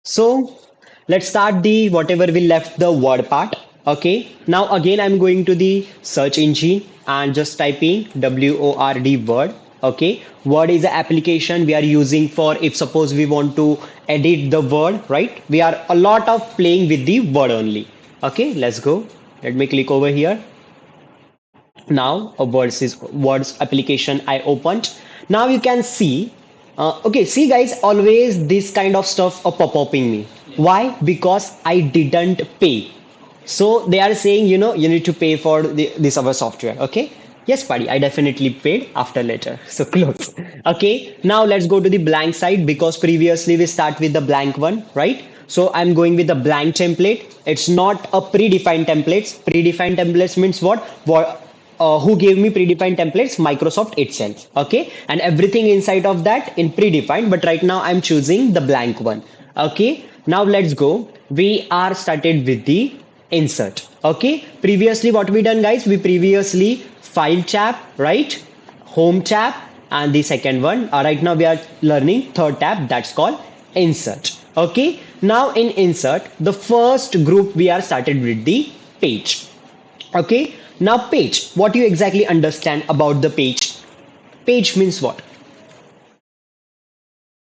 So let's start the whatever we left the word part. Okay. Now again I'm going to the search engine and just typing WORD word. Okay. Word is an application we are using for if suppose we want to edit the word, right? We are a lot of playing with the word only. Okay, let's go. Let me click over here. Now a words application I opened. Now you can see okay, see guys, always this kind of stuff are pop-upping me. Why? Because I didn't pay. So they are saying, you need to pay for this our software. Okay, yes buddy, I definitely paid after later. So close. Okay, now let's go to the blank side because previously we start with the blank one, right? So I'm going with the blank template. It's not a predefined templates. Predefined templates means what who gave me predefined templates? Microsoft itself. Okay, and everything inside of that in predefined, but right now I'm choosing the blank one. Okay, now let's go. We are started with the insert. Okay, previously what we done guys, we previously file tab, right? Home tab, and the second one right now we are learning third tab, that's called insert. Okay, now in insert the first group we are started with the page. Okay, now page, what do you exactly understand about the page? Page means what?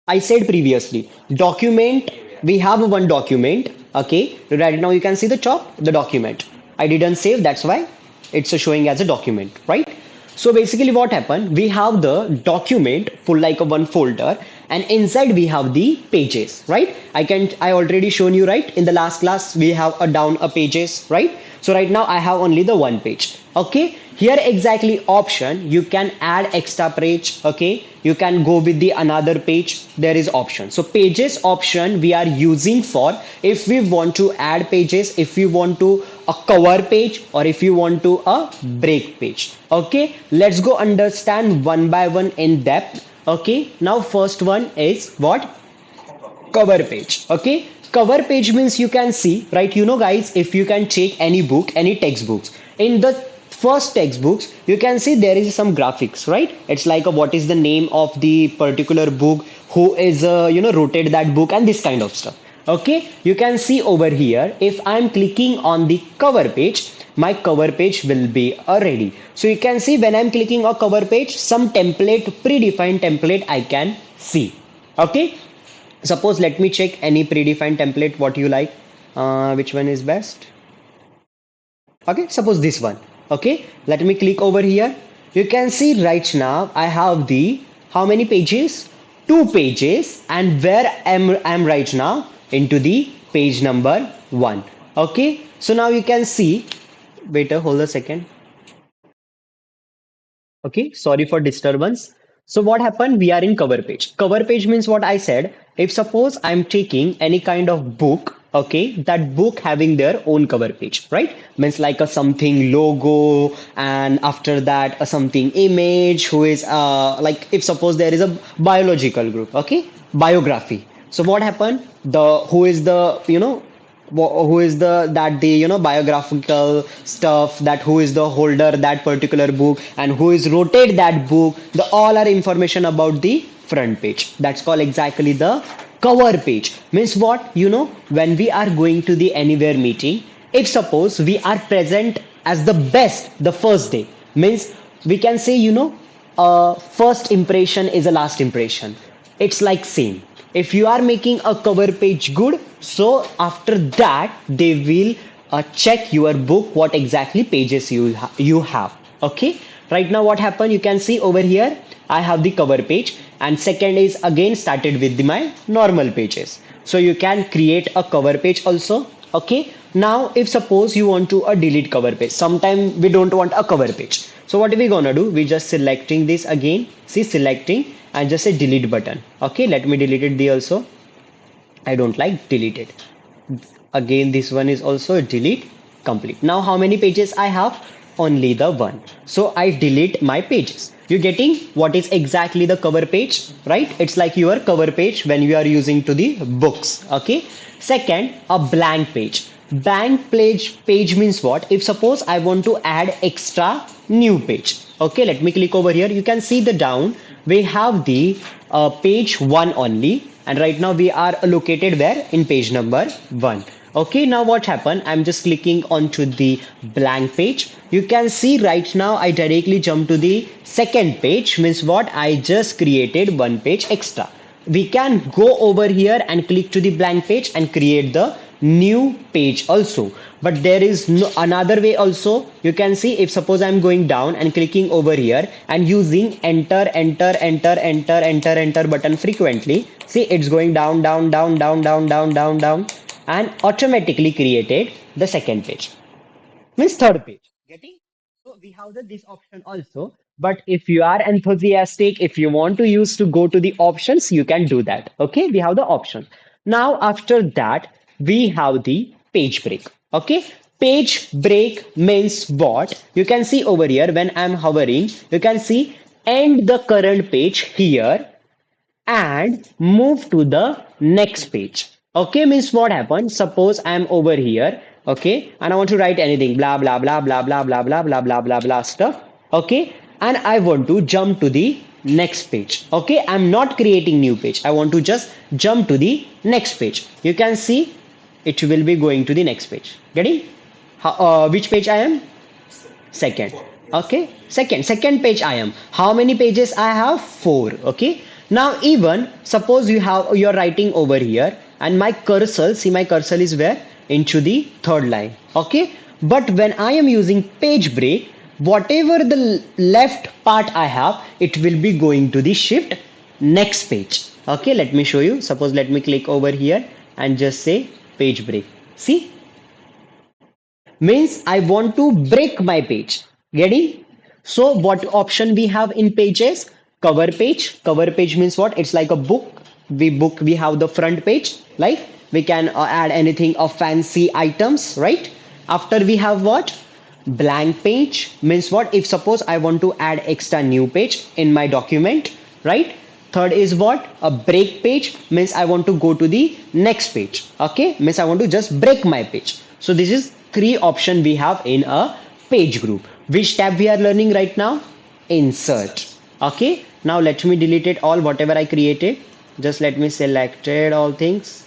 I said previously, document, we have one document. Okay, right now you can see the top, the document. I didn't save, that's why it's showing as a document, right? So basically what happened, we have the document full like a one folder, and inside we have the pages, right? I already shown you, right? In the last class, we have a down a pages, right? So right now I have only the one page. Okay, here exactly option, you can add extra page. Okay, you can go with the another page, there is option. So pages option we are using for if we want to add pages, if we want to a cover page, or if you want to a break page. Okay, let's go understand one by one in depth. Okay, now first one is what? Cover page. Okay, cover page means you can see, right? Guys, if you can take any book, any textbooks, in the first textbooks you can see there is some graphics, right? It's like what is the name of the particular book, who is wrote that book, and this kind of stuff. Okay, you can see over here, if I'm clicking on the cover page, my cover page will be ready. So you can see when I'm clicking a cover page, some template, predefined template I can see. Okay, suppose let me check any predefined template what you like. Which one is best? Okay, suppose this one. Okay, let me click over here. You can see right now I have the how many pages? Two pages, and where am right now into the page number one. Okay, so now you can see. Wait, hold a second. Okay, sorry for disturbance. So what happened? We are in cover page. Cover page means what I said. If suppose I'm taking any kind of book, okay, that book having their own cover page, right? Means like a something logo, and after that a something image, who is like if suppose there is a biological group, okay, biography. So what happened? The who is the who is the that the biographical stuff, that who is the holder that particular book, and who is rotate that book, the all are information about the front page. That's called exactly the cover page. Means what? When we are going to the anywhere meeting, if suppose we are present as the best the first day, means we can say first impression is a last impression. It's like same. If you are making a cover page good, so after that they will check your book what exactly pages you have. Okay, right now what happened, you can see over here I have the cover page, and second is again started with my normal pages. So you can create a cover page also. Okay, now if suppose you want to delete cover page, sometime we don't want a cover page, so what are we gonna do? We just selecting this again, see, selecting, and just say delete button. Okay, let me delete it. The also I don't like delete it. Again this one is also delete. Complete. Now how many pages I have? Only the one. So I delete my pages. You getting what is exactly the cover page, right? It's like your cover page when you are using to the books. Okay, second, a blank page. Blank page means what? If suppose I want to add extra new page. Okay, let me click over here. You can see the down we have the page one only. and right now we are located where in page number 1. Okay, now what happened? I'm just clicking onto the blank page. You can see right now I directly jump to the second page, means what? I just created one page extra. We can go over here and click to the blank page and create the new page also, but there is no another way also. You can see, if suppose I'm going down and clicking over here and using enter button frequently, see it's going down and automatically created the second page, means third page. Getting? So we have this option also. But if you are enthusiastic, if you want to use to go to the options, you can do that. Okay, we have the option. Now after that, we have the page break. Okay, page break means what? You can see over here when I'm hovering, you can see end the current page here and move to the next page. Okay, means what happens? Suppose I'm over here, okay, and I want to write anything, blah blah blah blah blah blah blah blah blah blah blah stuff, okay, and I want to jump to the next page. Okay, I'm not creating new page. I want to just jump to the next page. You can see it will be going to the next page. Getting? Which page I am? Second. Okay, second page I am. How many pages I have? Four. Okay, now even suppose you're writing over here and my cursor, see my cursor is where? Into the third line. Okay, but when I am using page break, whatever the left part I have, it will be going to the shift next page. Okay, let me show you. Suppose let me click over here and just say page break. See, means I want to break my page. Getting? So what option we have in pages? Cover page. Cover page means what? It's like a book. We have the front page. Like we can add anything of fancy items, right? After we have what? Blank page means what? If suppose I want to add extra new page in my document, right? Third is what? A break page means I want to go to the next page. Okay, means I want to just break my page. So this is three option we have in a page group. Which tab we are learning right now? Insert. Okay, now let me delete it all whatever I created. Just let me select it all things.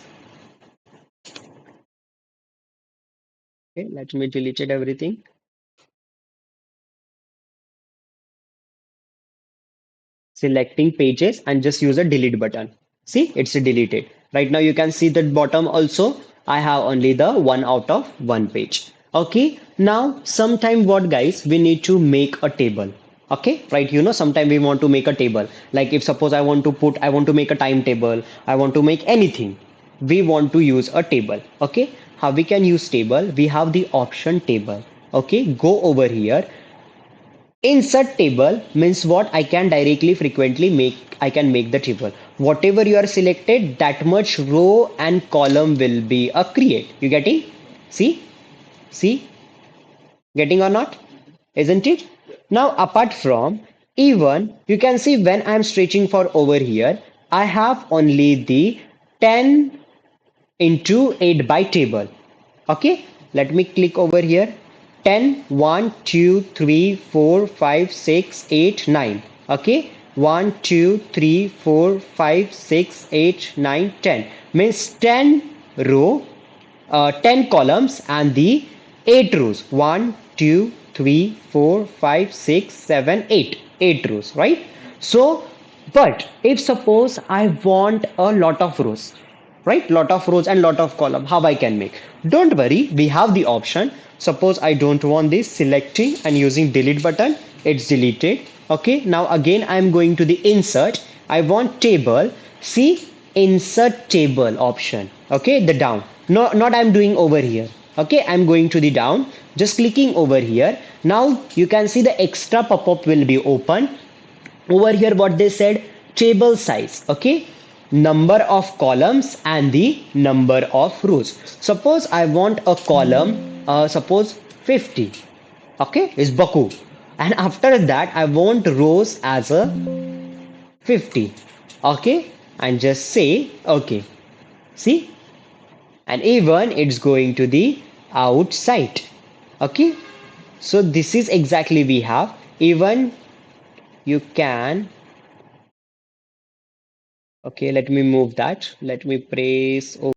Okay, let me delete it everything. Selecting pages and just use a delete button. See, it's deleted. Right now you can see that bottom also, I have only the one out of one page. Okay, now sometime what guys, we need to make a table. Okay, right, sometime we want to make a table. Like if suppose I want to make a timetable, I want to make anything. We want to use a table. Okay, how we can use table? We have the option table. Okay, go over here. Insert table means what? I can directly frequently I can make the table. Whatever you are selected, that much row and column will be a create. You getting? See? See? Getting or not? Isn't it? Now, apart from, even you can see when I'm stretching for over here, I have only the 10 into 8 by table. Okay, let me click over here. 10, 1, 2, 3, 4, 5, 6, 8, 9. Okay, 1, 2, 3, 4, 5, 6, 8, 9, 10. Means 10 row, 10 columns and the 8 rows. 1, 2, 3, 4, 5, 6, 7, 8. 8 rows, right? So, but if suppose I want a lot of rows, right, lot of rows and lot of column, how I can make? Don't worry, we have the option. Suppose I don't want this, selecting and using delete button, it's deleted. Okay, now again I'm going to the insert. I want table. See, insert table option. Okay, the down. No, not I'm doing over here. Okay, I'm going to the down, just clicking over here. Now you can see the extra pop-up will be open. Over here what they said, table size. Okay, number of columns and the number of rows. Suppose I want a column, suppose 50. Okay, is baku, and after that I want rows as a 50. Okay, and just say okay. See, and even it's going to the outside. Okay, so this is exactly we have. Even you can Okay, let me move that. Let me press